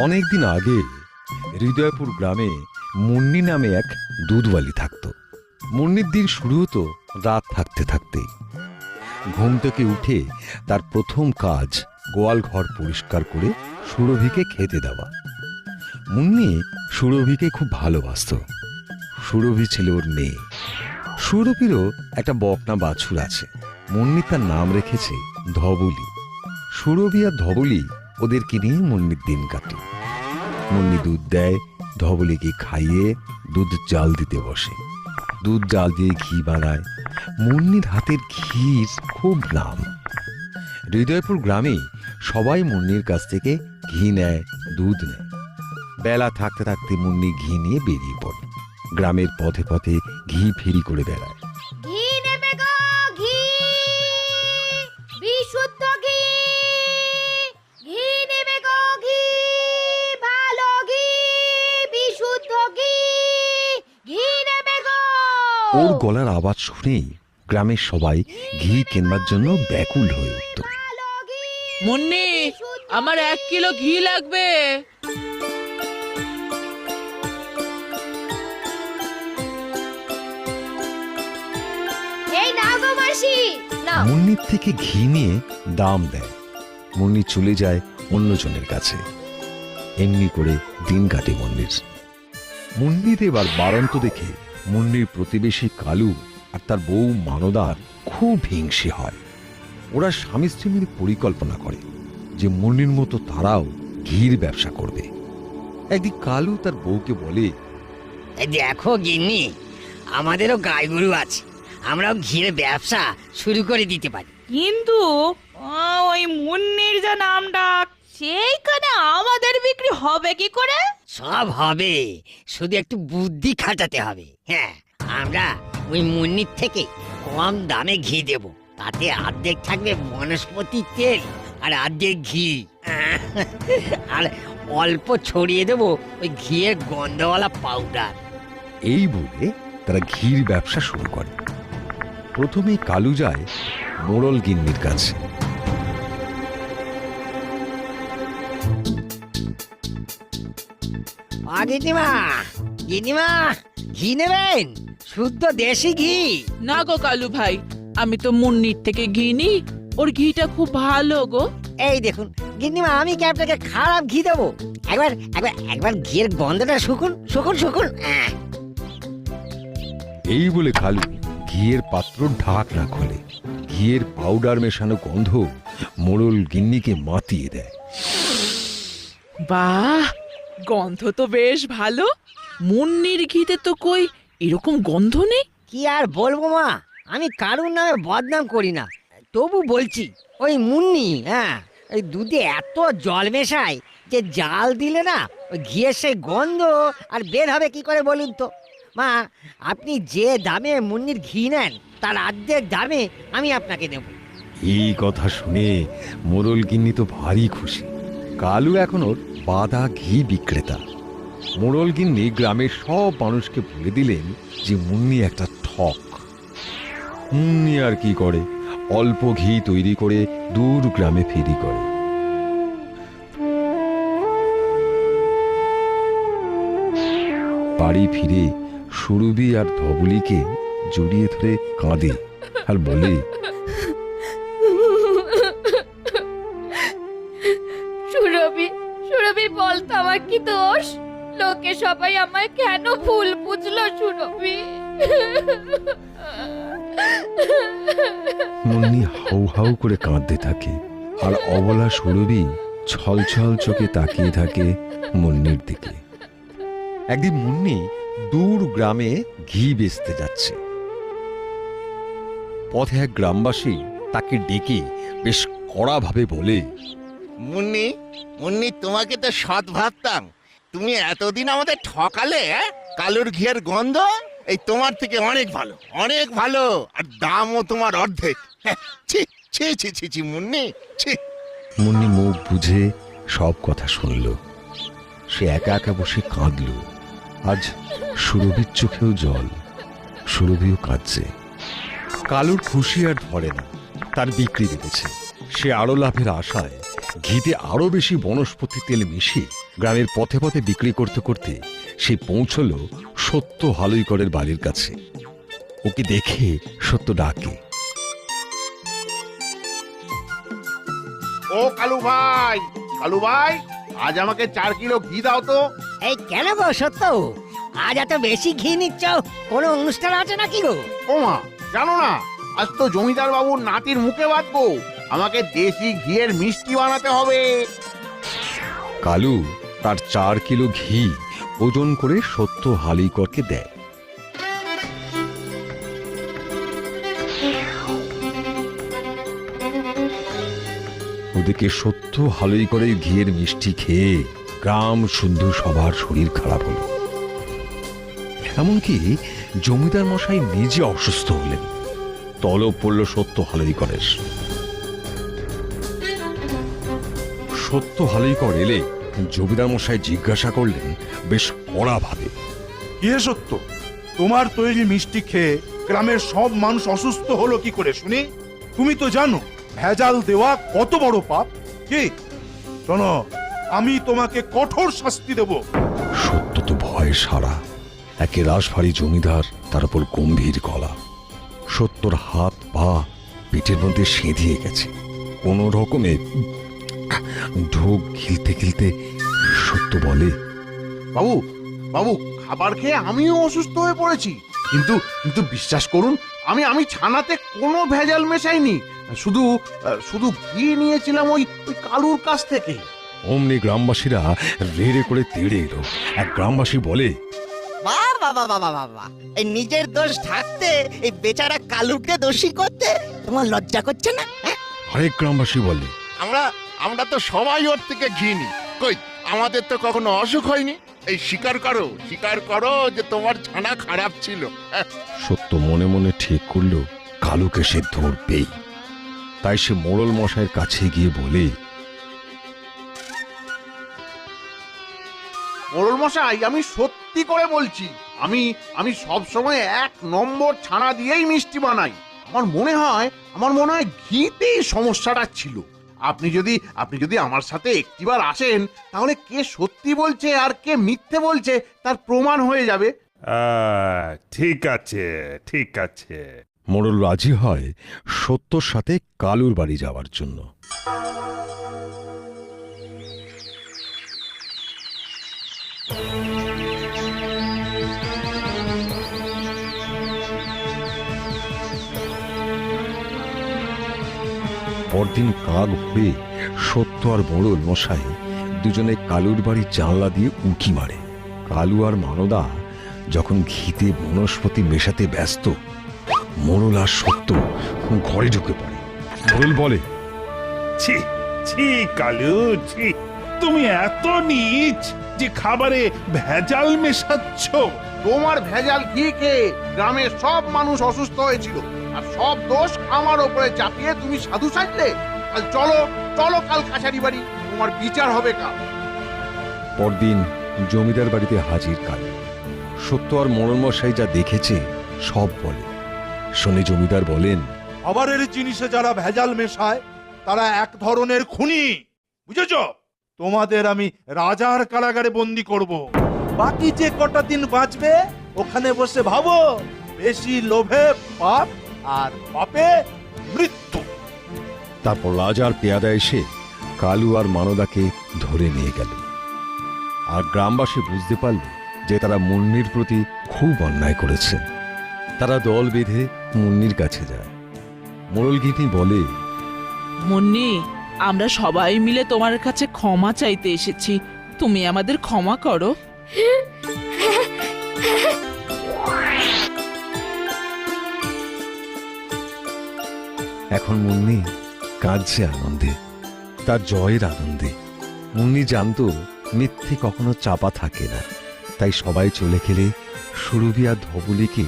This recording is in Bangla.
অনেকদিন আগে হৃদয়পুর গ্রামে মুন্নি নামে এক দুধওয়ালি থাকত। মুন্নির দিন শুরু হতো রাত থাকতে থাকতেই। ঘুম থেকে উঠে তার প্রথম কাজ গোয়াল ঘর পরিষ্কার করে সুরভিকে খেতে দেওয়া। মুন্নি সুরভিকে খুব ভালোবাসত। সুরভি ছিল ওর মেয়ে। সুরভিরও একটা বকনা বাছুর আছে। মুন্নি তার নাম রেখেছে ধবলি। সুরভি আর ধবলি ওদেরকে নিয়ে মুন্নির দিন কাটে। মুন্নি দুধ দেয়, ধবলিকে খাইয়ে দুধ জাল দিতে বসে। দুধ জাল দিয়ে ঘি বানায়। মুন্নির হাতের ঘির খুব নাম। হৃদয়পুর গ্রামে সবাই মুন্নির কাছ থেকে ঘি নেয়, দুধ নেয়। বেলা থাকতে থাকতে মুন্নি ঘি নিয়ে বেরিয়ে পড়ে। গ্রামের পথে পথে ঘি ফেরি করে বেড়ায়। ঘি নেবে গো, ঘি, বিশুদ্ধ ঘি, ঘি নেবে গো, ঘি, ভালো ঘি, বিশুদ্ধ ঘি, ঘি নেবে গো। ওর গলার আওয়াজ শুনেই গ্রামের সবাই ঘি কেনবার জন্য ব্যাকুল হয়ে উঠত। ভালো ঘি, মুন্নি, আমার 1 কিলো ঘি লাগবে। এই নাও গো মাসি, নাও। মুন্নির থেকে ঘি নিয়ে দাম দেয়। মুন্নি চলে যায় অন্যজনের কাছে। এমনি করে দিন কাটে মুন্নির। মুন্নির এবার বাড়ন্ত দেখে মুন্নির প্রতিবেশী কালু আর তার বউ মানদার খুব হিংসে হয়। ওরা স্বামী স্ত্রী মিলে পরিকল্পনা করে যে মুন্নির মতো তারাও ঘির ব্যবসা করবে। একদিন কালু তার বউকে বলে, দেখো গিন্নি, আমাদেরও গাই গরু আছে, আমরাও ঘির ব্যবসা শুরু করে দিতে পারি। কিন্তু ওই মুন্নির যে নাম ডাক, সেইখানে আমাদের বিক্রি হবে কি করে? সব হবে, শুধু একটু বুদ্ধি খাটাতে হবে। হ্যাঁ, আমরা ওই মুন্নির থেকে কম দামে ঘি দেব। তাতে অর্ধেক থাকবে বনস্পতি তেল আর অর্ধেক ঘি। আর অল্প ছড়িয়ে দেবো ওই ঘিয়ের গন্ধওয়ালা পাউডার। এই বলে তারা ঘির ব্যবসা শুরু করে। প্রথমে কালু যায় মোড়ল গিন্নির কাছে। গিন্নিমা, গিন্নিমা, ঘি নেবেন? শুদ্ধ দেশি ঘি। না গো কালু ভাই, আমি তো মুন্নির থেকে ঘি নিই, ওর ঘিটা খুব ভালো গো। এই দেখুন গিন্নিমা, আমি কি আপনাকে খারাপ ঘি দেবো? একবার একবার একবার ঘিয়ের গন্ধটা শুকুন, শুকুন, শুকুন। এই বলে কালু ঘিয়ের পাত্র ঢাকনা খোলে। ঘিয়ের পাউডার মেশানো গন্ধ মোড়ল গিন্নিকে মাতিয়ে দেয়। বাহ, গন্ধ তো বেশ ভালো। মুন্নির ঘিতে তো কই এরকম গন্ধ নেই। কি আর বলবো মা, আমি কারুর নামে বদনাম করি না, তবু বলছি ওই মুন্নি, হ্যাঁ, ওই দুধে এত জল মেশায় যে জাল দিলে না ওই ঘিয়ের সেই গন্ধ আর বের হবে কি করে বলুন তো? মা, আপনি যে দামে মুন্নির ঘি নেন তার অর্ধেক দামে আমি আপনাকে দেব। এই কথা শুনে মোড়ল গিন্নি তো ভারী খুশি। কালু এখন ওর বাঁধা ঘি বিক্রেতা। মোড়ল গিন্নি গ্রামের সব মানুষকে বলে দিলেন যে মুন্নি একটা ঠক। মুন্নি আর কি করে, অল্প ঘি তৈরি করে দূর গ্রামে ফেরি করে। বাড়ি ফিরে সুরভি আর ধবলিকে জড়িয়ে ধরে কাঁদে আর বলে, সুরভি, সুরভি, বল তো আমার কি দোষ? লোকে সবাই আমায় কেন ভুল বুঝলো সুরভি? মুন্নি হাউ হাউ করে কাঁদতে থাকে আর অবলা সুরভি ছল ছল চোখে তাকিয়ে থাকে মুন্নির দিকে। একদিন মুন্নি দূর গ্রামে ঘি বেচতে যাচ্ছে। পথে এক গ্রামবাসী তাকে ডেকে বেশ কড়াভাবে বলে, মুন্নি, মুন্নি, তোমাকে তো সৎ ভাবতাম, তুমি এতদিন আমাদের ঠকালে। কালুর ঘিয়ের গন্ধ এই তোমার থেকে অনেক ভালো, অনেক ভালো, আর দামও তোমার অর্ধেক। ছি ছি ছি ছি ছি মুন্নি, ছি। মুন্নি মুখ বুঝে সব কথা শুনল। সে একা একা বসে কাঁদল। আজ সুরভির চোখেও জল, সুরভিও কাঁদছে। কালুর খুশি আর ধরে না। তার বিক্রি বেড়েছে। সে আরো লাভের আশায় ঘিতে আরো বেশি বনস্পতি তেল মিশিয়ে গ্রামের পথে পথে বিক্রি করতে করতে সে পৌঁছলো সত্য হালুইকরের বাড়ির কাছে। ওকে দেখে সত্য ডাকে, ও কালু ভাই, কালু ভাই, আজ আমাকে 4 কিলো ঘি দাও তো। এই কেন গো সত্য, আজ এত বেশি ঘি নিচ্ছ? কোনো অনুষ্ঠান আছে নাকি গো? ও মা, জানো না আজ তো জমিদার বাবুর নাতির মুখে বাঁধবো, আমাকে দেশি ঘিয়ের মিষ্টি বানাতে হবে। কালু তার 4 কিলো ঘি ওজন করে সত্য হালুইকরকে দেয়। ওদিকে সত্য হালুইকরের ঘিয়ের মিষ্টি খেয়ে গ্রাম শুদ্ধ সবার শরীর খারাপ হলো। এমনকি জমিদার মশাই নিজে অসুস্থ হলেন। তলব পড়ল সত্য হালুইকরের। সত্য হালুইকর এলে জমিদার মশাই জিজ্ঞাসা করলেন বেশ কড়া ভাবে, কি হে সত্য, তোমার তৈরি মিষ্টি খেয়ে গ্রামের সব মানুষ অসুস্থ হলো কি করে শুনি? তুমি তো জানো ভেজাল দেওয়া কত বড় পাপ। কি শোনো, আমি তোমাকে কঠোর শাস্তি দেব। সত্য তো ভয়ে সারা। একে রাশভারী জমিদার, তার উপর গম্ভীর গলা। সত্যর হাত পা পেটের মধ্যে সেঁধিয়ে গেছে। কোন রকমে ঢোক গিলতে গিলতে সত্য বলে, বাবু, বাবু, খাবার খেয়ে আমিও অসুস্থ হয়ে পড়েছি, কিন্তু কিন্তু বিশ্বাস করুন, আমি ছানাতে কোনো ভেজাল মেশাইনি, শুধু শুধু ঘি নিয়েছিলাম ওই কালুর কাছ থেকে। অমনি গ্রামবাসীরা রেড়ে করে তেড়ে এলো। এক গ্রামবাসী বলে, বাবা বাবা বাবা বাবা, এই নিজের দোষ থাকতে এই বেচারা কালুকে দোষী করতে তোমার লজ্জা করছে না? আরেক গ্রামবাসী বলে, আমরা তো সবাই ওর থেকে ঘি নি, কই আমাদের তো কখনো অসুখ হয়নি। এই স্বীকার করো যে তোমার ছানা খারাপ ছিল। সত্য মনে মনে ঠিক করলো কালুকে সে ধরবেই। তাই সে মোড়ল মশাইয়ের কাছে গিয়ে বলে, মোড়ল মশাই, আমি সত্যি করে বলছি, আমি সব সময় 1 নম্বর ছানা দিয়েই মিষ্টি বানাই। আমার মনে হয় ঘিতেই সমস্যাটা ছিল। আপনি যদি আমার সাথে একটিবার আসেন, তাহলে কে সত্যি বলছে আর কে মিথ্যে বলছে তার প্রমাণ হয়ে যাবে। ঠিক আছে, ঠিক আছে। মোড়ল রাজি হয় সত্যর সাথে কালুর বাড়ি যাওয়ার জন্য। পরদিন কাক ভরে সত্য আর মোড়ল মশাই দুজনে কালুর বাড়ির জানলা দিয়ে উঁকি মারে। কালু আর মানদা যখন ঘিতে বনস্পতি মেশাতে ব্যস্ত, মোড়ল আর সত্য ঘরে ঢুকে পড়ে। মোড়ল বলে, ছি ছি কালু, ছি, তুমি এত নীচ যে খাবারে ভেজাল মেশাচ্ছ। তোমার ভেজাল ঘি খেয়ে গ্রামের সব মানুষ অসুস্থ হয়েছিল, আর সব দোষ আমার ওপরে চাপিয়ে তুমি সাধু সাজলে। কাল চলো কাল কাছারি বাড়ি, তোমার বিচার হবে কাল। পরদিন জমিদার বাড়িতে হাজির কালু। সত্য আর মোড়ল মশাই যা দেখেছে সব বলে। শুনে জমিদার বলেন, খাবারের জিনিসে যারা ভেজাল মেশায় তারা এক ধরনের খুনি, বুঝেছ? তোমাদের আমি রাজার কারাগারে বন্দি করব। বাকি যে কটা দিন বাঁচবে ওখানে বসে ভাবো, বেশি লোভে পাপ আর পাপে মৃত্যু। তারপর রাজার পেয়াদা এসে কালু আর মানদাকে ধরে নিয়ে গেল। আর গ্রামবাসী বুঝতে পারল যে তারা মুন্নির প্রতি খুব অন্যায় করেছে। তারা দল বেঁধে মুন্নির কাছে যায়। মোড়লগিন্নি বলে, মুন্নি, আমরা সবাই মিলে তোমার কাছে ক্ষমা চাইতে এসেছি, তুমি আমাদের ক্ষমা করো। এখন মুন্নি কাঁদছে আনন্দে, তার জয়ের আনন্দে। মুন্নি জানতো মিথ্যে কখনো চাপা থাকে না, তাই সবাই চলে গেলে সুরভি আর ধবলিকে